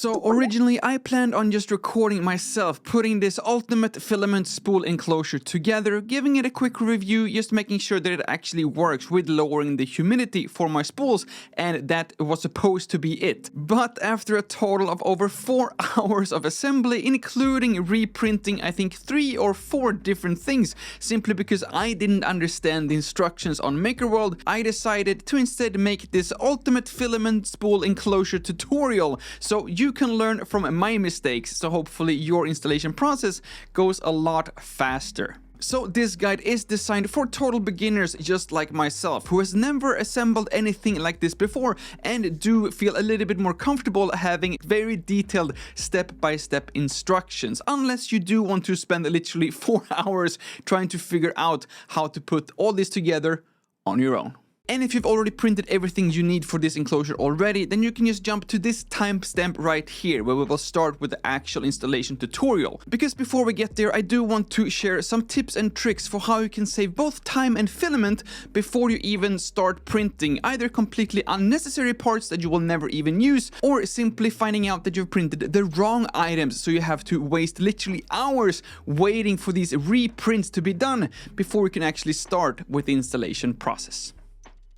So originally I planned on just recording myself, putting this ultimate filament spool enclosure together, giving it a quick review, just making sure that it actually works with lowering the humidity for my spools, and that was supposed to be it. But after a total of over 4 hours of assembly, including reprinting I think 3 or 4 different things, simply because I didn't understand the instructions on MakerWorld, I decided to instead make this ultimate filament spool enclosure tutorial, so you can learn from my mistakes, so hopefully your installation process goes a lot faster. So this guide is designed for total beginners just like myself, who has never assembled anything like this before and do feel a little bit more comfortable having very detailed step-by-step instructions, unless you do want to spend literally 4 hours trying to figure out how to put all this together on your own. And if you've already printed everything you need for this enclosure already, then you can just jump to this timestamp right here, where we will start with the actual installation tutorial. Because before we get there, I do want to share some tips and tricks for how you can save both time and filament before you even start printing either completely unnecessary parts that you will never even use, or simply finding out that you've printed the wrong items, so you have to waste literally hours waiting for these reprints to be done before you can actually start with the installation process.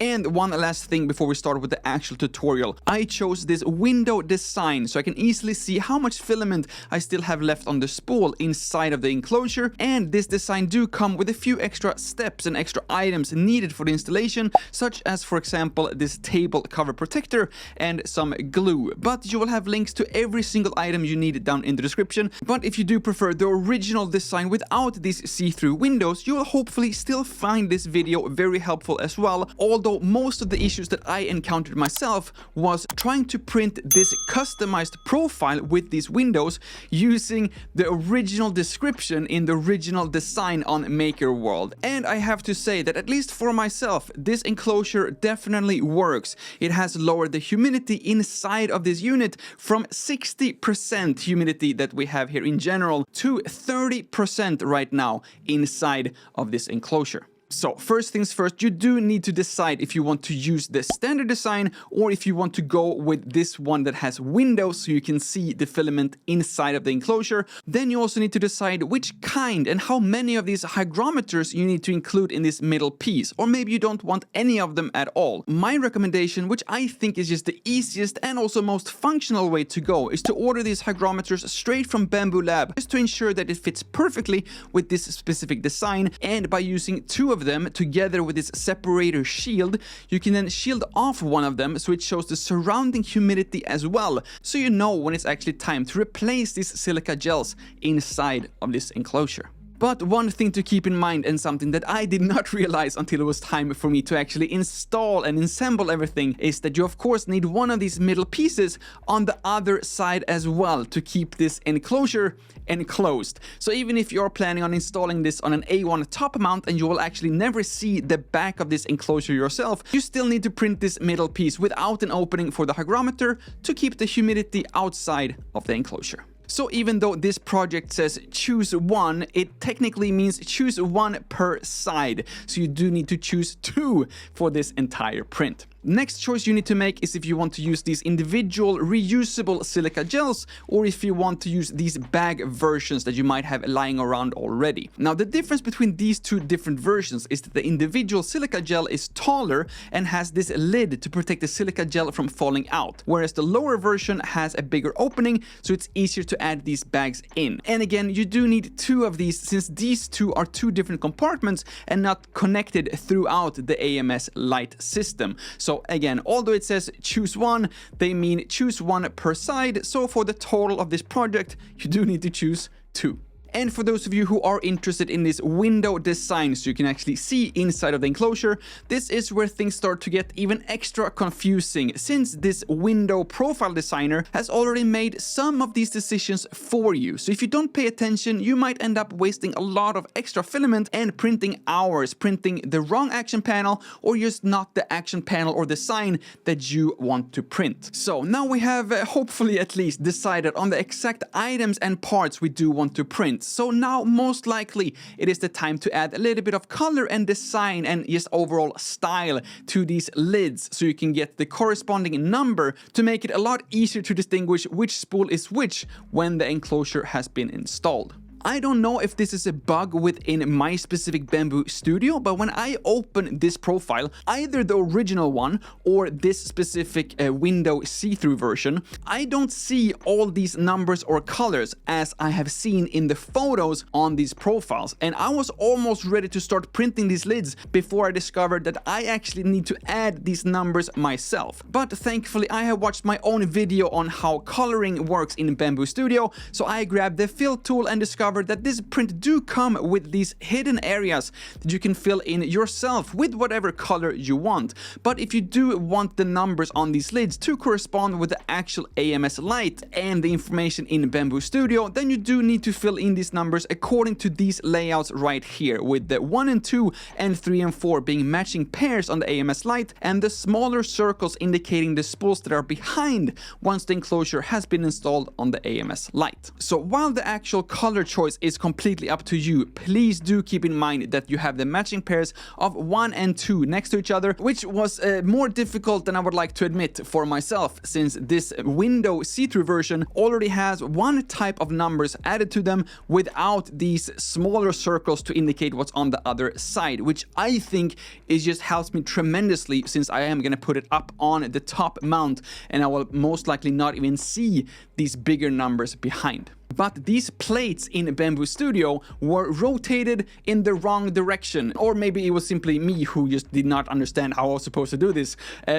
And one last thing before we start with the actual tutorial. I chose this window design so I can easily see how much filament I still have left on the spool inside of the enclosure, and this design do come with a few extra steps and extra items needed for the installation, such as for example this table cover protector and some glue. But you will have links to every single item you need down in the description. But if you do prefer the original design without these see-through windows, you will hopefully still find this video very helpful as well, although most of the issues that I encountered myself was trying to print this customized profile with these windows using the original description in the original design on MakerWorld. And I have to say that at least for myself, this enclosure definitely works. It has lowered the humidity inside of this unit from 60% humidity that we have here in general to 30% right now inside of this enclosure. So first things first, you do need to decide if you want to use the standard design or if you want to go with this one that has windows so you can see the filament inside of the enclosure. Then you also need to decide which kind and how many of these hygrometers you need to include in this middle piece, or maybe you don't want any of them at all. My recommendation, which I think is just the easiest and also most functional way to go, is to order these hygrometers straight from Bambu Lab, just to ensure that it fits perfectly with this specific design. And by using 2 of them together with this separator shield, you can then shield off one of them so it shows the surrounding humidity as well, so you know when it's actually time to replace these silica gels inside of this enclosure. But one thing to keep in mind, and something that I did not realize until it was time for me to actually install and assemble everything, is that you of course need one of these middle pieces on the other side as well to keep this enclosure enclosed. So even if you're planning on installing this on an A1 top mount and you will actually never see the back of this enclosure yourself, you still need to print this middle piece without an opening for the hygrometer to keep the humidity outside of the enclosure. So even though this project says choose one, it technically means choose one per side. So you do need to choose 2 for this entire print. Next choice you need to make is if you want to use these individual reusable silica gels or if you want to use these bag versions that you might have lying around already. Now the difference between these 2 different versions is that the individual silica gel is taller and has this lid to protect the silica gel from falling out, whereas the lower version has a bigger opening, so it's easier to add these bags in. And again, you do need 2 of these since these 2 are 2 different compartments and not connected throughout the AMS lite system. So again, although it says choose one, they mean choose one per side. So for the total of this project, you do need to choose 2. And for those of you who are interested in this window design so you can actually see inside of the enclosure, this is where things start to get even extra confusing, since this window profile designer has already made some of these decisions for you. So if you don't pay attention, you might end up wasting a lot of extra filament and printing hours printing the wrong action panel, or just not the action panel or design that you want to print. So now we have hopefully at least decided on the exact items and parts we do want to print. filament. So now most likely it is the time to add a little bit of color and design and just overall style to these lids, so you can get the corresponding number to make it a lot easier to distinguish which spool is which when the enclosure has been installed. I don't know if this is a bug within my specific Bambu studio, but when I open this profile, either the original one or this specific window see-through version, I don't see all these numbers or colors as I have seen in the photos on these profiles. And I was almost ready to start printing these lids before I discovered that I actually need to add these numbers myself. But thankfully I have watched my own video on how coloring works in Bambu Studio, so I grabbed the fill tool and discovered that this print do come with these hidden areas that you can fill in yourself with whatever color you want. But if you do want the numbers on these lids to correspond with the actual AMS light and the information in Bambu Studio, then you do need to fill in these numbers according to these layouts right here, with the 1 and 2 and 3 and 4 being matching pairs on the AMS light and the smaller circles indicating the spools that are behind once the enclosure has been installed on the AMS light. So while the actual color choice is completely up to you, please do keep in mind that you have the matching pairs of 1 and 2 next to each other, which was more difficult than I would like to admit for myself, since this window see-through version already has one type of numbers added to them without these smaller circles to indicate what's on the other side, which I think is just helps me tremendously, since I am going to put it up on the top mount and I will most likely not even see these bigger numbers behind. But these plates in Bambu Studio were rotated in the wrong direction, or maybe it was simply me who just did not understand how I was supposed to do this.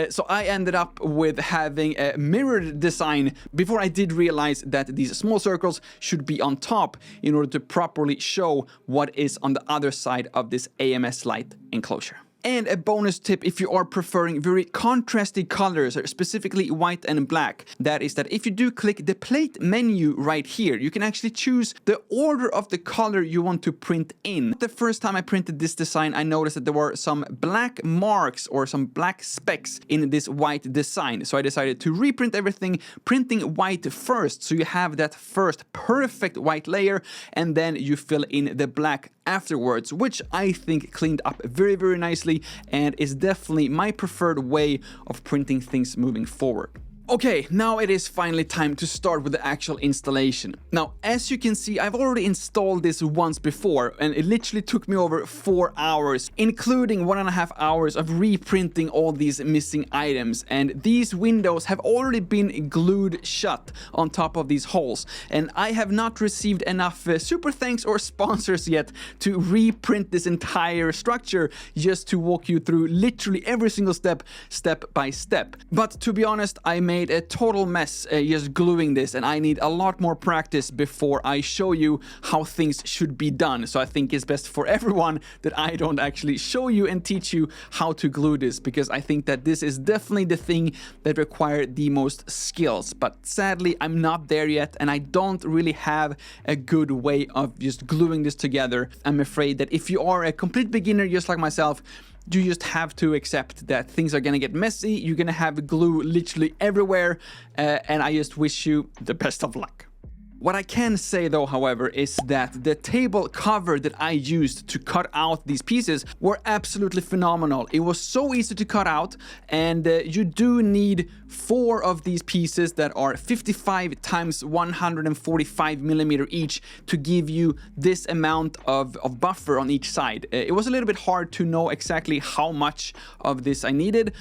So I ended up with having a mirrored design before I did realize that these small circles should be on top in order to properly show what is on the other side of this AMS light enclosure. And a bonus tip if you are preferring very contrasty colors, specifically white and black, that is that if you do click the plate menu right here, you can actually choose the order of the color you want to print in. The first time I printed this design, I noticed that there were some black marks or some black specks in this white design. So I decided to reprint everything, printing white first, so you have that first perfect white layer, and then you fill in the black afterwards, which I think cleaned up very, very nicely and is definitely my preferred way of printing things moving forward. Okay, now it is finally time to start with the actual installation. Now, as you can see, I've already installed this once before, and it literally took me over 4 hours, including 1.5 hours of reprinting all these missing items. And these windows have already been glued shut on top of these holes, and I have not received enough super thanks or sponsors yet to reprint this entire structure just to walk you through literally every single step by step. But to be honest, I made a total mess just gluing this, and I need a lot more practice before I show you how things should be done. So I think it's best for everyone that I don't actually show you and teach you how to glue this, because I think that this is definitely the thing that requires the most skills. But sadly, I'm not there yet, and I don't really have a good way of just gluing this together. I'm afraid that if you are a complete beginner just like myself, you just have to accept that things are gonna get messy. You're gonna have glue literally everywhere, and I just wish you the best of luck. What I can say though, however, is that the table cover that I used to cut out these pieces were absolutely phenomenal. It was so easy to cut out, and you do need 4 of these pieces that are 55 times 145 millimeter each to give you this amount of buffer on each side. It was a little bit hard to know exactly how much of this I needed,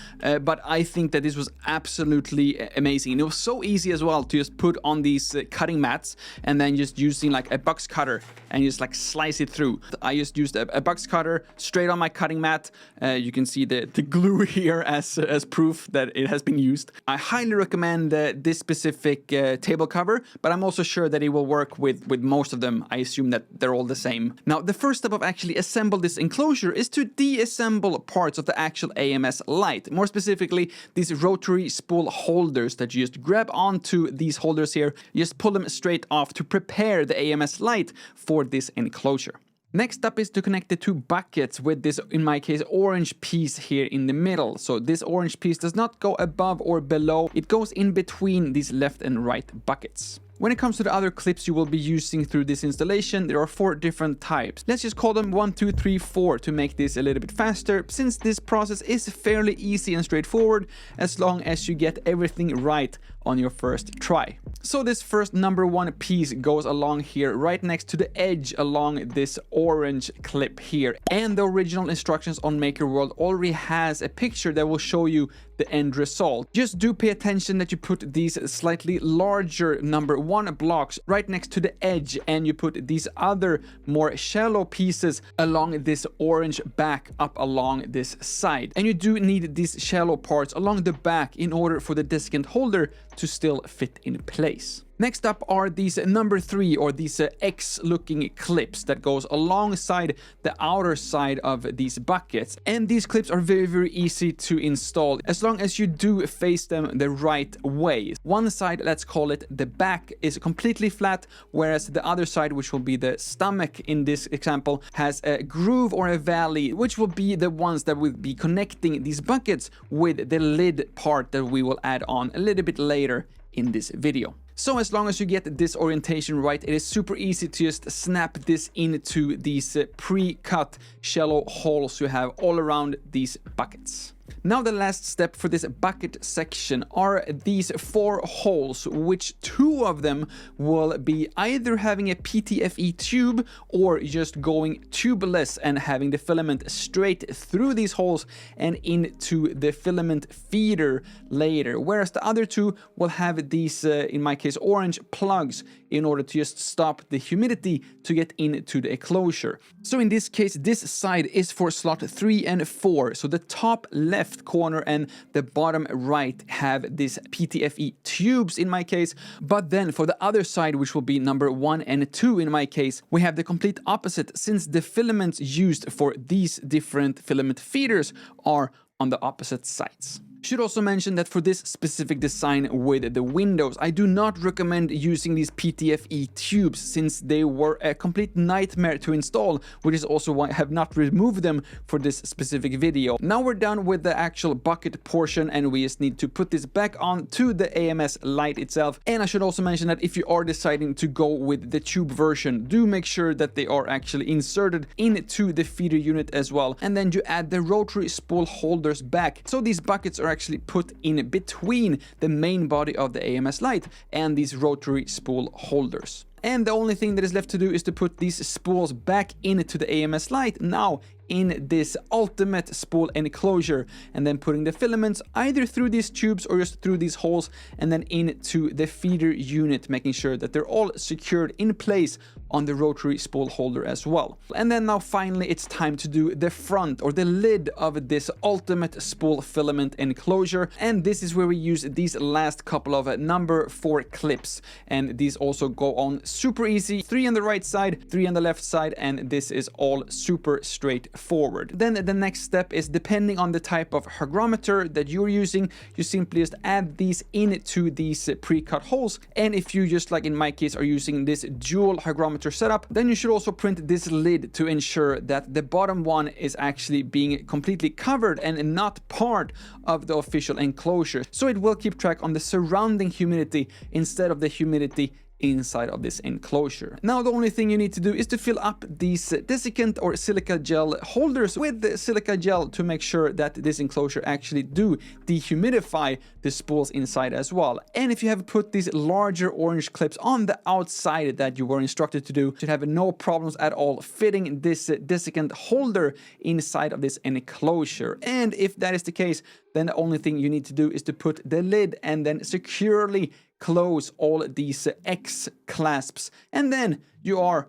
but I think that this was absolutely amazing. And it was so easy as well to just put on these cutting mats and then just using like a box cutter and just like slice it through. I just used a box cutter straight on my cutting mat. You can see the glue here as proof that it has been used. I highly recommend this specific table cover, but I'm also sure that it will work with most of them. I assume that they're all the same. Now, the first step of actually assembling this enclosure is to deassemble parts of the actual AMS light. More specifically, these rotary spool holders that you just grab onto these holders here. You just pull them straight off to prepare the AMS light for this enclosure. Next up is to connect the 2 buckets with this, in my case, orange piece here in the middle. So this orange piece does not go above or below, it goes in between these left and right buckets. When it comes to the other clips you will be using through this installation, there are 4 different types. Let's just call them 1, 2, 3, 4 to make this a little bit faster, since this process is fairly easy and straightforward as long as you get everything right on your first try. So this first number 1 piece goes along here right next to the edge along this orange clip here, and the original instructions on MakerWorld already has a picture that will show you the end result. Just do pay attention that you put these slightly larger number 1 blocks right next to the edge, and you put these other more shallow pieces along this orange back up along this side. And you do need these shallow parts along the back in order for the desiccant holder to still fit in place. Next up are these number 3 or these X looking clips that goes alongside the outer side of these buckets. And these clips are very easy to install as long as you do face them the right way. One side, let's call it the back, is completely flat, whereas the other side, which will be the stomach in this example, has a groove or a valley, which will be the ones that will be connecting these buckets with the lid part that we will add on a little bit later in this video. So as long as you get this orientation right, it is super easy to just snap this into these pre-cut shallow holes you have all around these buckets. Now the last step for this bucket section are these 4 holes, which 2 of them will be either having a PTFE tube or just going tubeless and having the filament straight through these holes and into the filament feeder later, whereas the other 2 will have these, in my case, orange plugs in order to just stop the humidity to get into the enclosure. So in this case, this side is for slot 3 and 4, so the top left corner and the bottom right have these PTFE tubes in my case, but then for the other side, which will be number 1 and 2 in my case, we have the complete opposite, since the filaments used for these different filament feeders are on the opposite sides. Should also mention that for this specific design with the windows, I do not recommend using these PTFE tubes, since they were a complete nightmare to install, which is also why I have not removed them for this specific video. Now we're done with the actual bucket portion, and we just need to put this back on to the AMS light itself. And I should also mention that if you are deciding to go with the tube version, do make sure that they are actually inserted into the feeder unit as well, and then you add the rotary spool holders back, so these buckets are actually put in between the main body of the AMS light and these rotary spool holders. And the only thing that is left to do is to put these spools back into the AMS light now in this ultimate spool enclosure, and then putting the filaments either through these tubes or just through these holes and then into the feeder unit, making sure that they're all secured in place on the rotary spool holder as well. And then now finally it's time to do the front or the lid of this ultimate spool filament enclosure, and this is where we use these last couple of number 4 clips, and these also go on super easy, 3 on the right side, 3 on the left side, and this is all super straightforward. Then the next step is, depending on the type of hygrometer that you're using, you simply just add these into these pre-cut holes, and if you just like in my case are using this dual hygrometer setup, then you should also print this lid to ensure that the bottom one is actually being completely covered and not part of the official enclosure, so it will keep track on the surrounding humidity instead of the humidity inside of this enclosure. Now the only thing you need to do is to fill up these desiccant or silica gel holders with the silica gel to make sure that this enclosure actually do dehumidify the spools inside as well. And if you have put these larger orange clips on the outside that you were instructed to do, you should have no problems at all fitting this desiccant holder inside of this enclosure. And if that is the case, then the only thing you need to do is to put the lid and then securely close all these X clasps, and then you are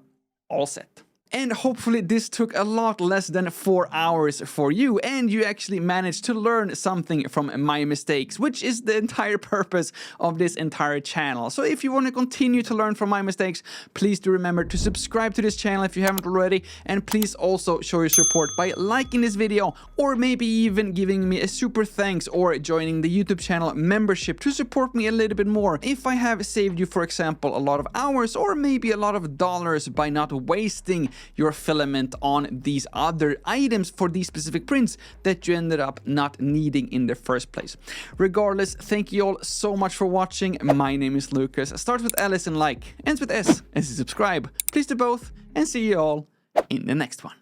all set. And hopefully this took a lot less than 4 hours for you, and you actually managed to learn something from my mistakes, which is the entire purpose of this entire channel. So if you want to continue to learn from my mistakes, please do remember to subscribe to this channel if you haven't already, and please also show your support by liking this video, or maybe even giving me a super thanks or joining the YouTube channel membership to support me a little bit more. If I have saved you, for example, a lot of hours or maybe a lot of dollars by not wasting your filament on these other items for these specific prints that you ended up not needing in the first place. Regardless, thank you all so much for watching. My name is Lucas. Starts with L as in like, ends with S as in subscribe. Please do both, and see you all in the next one.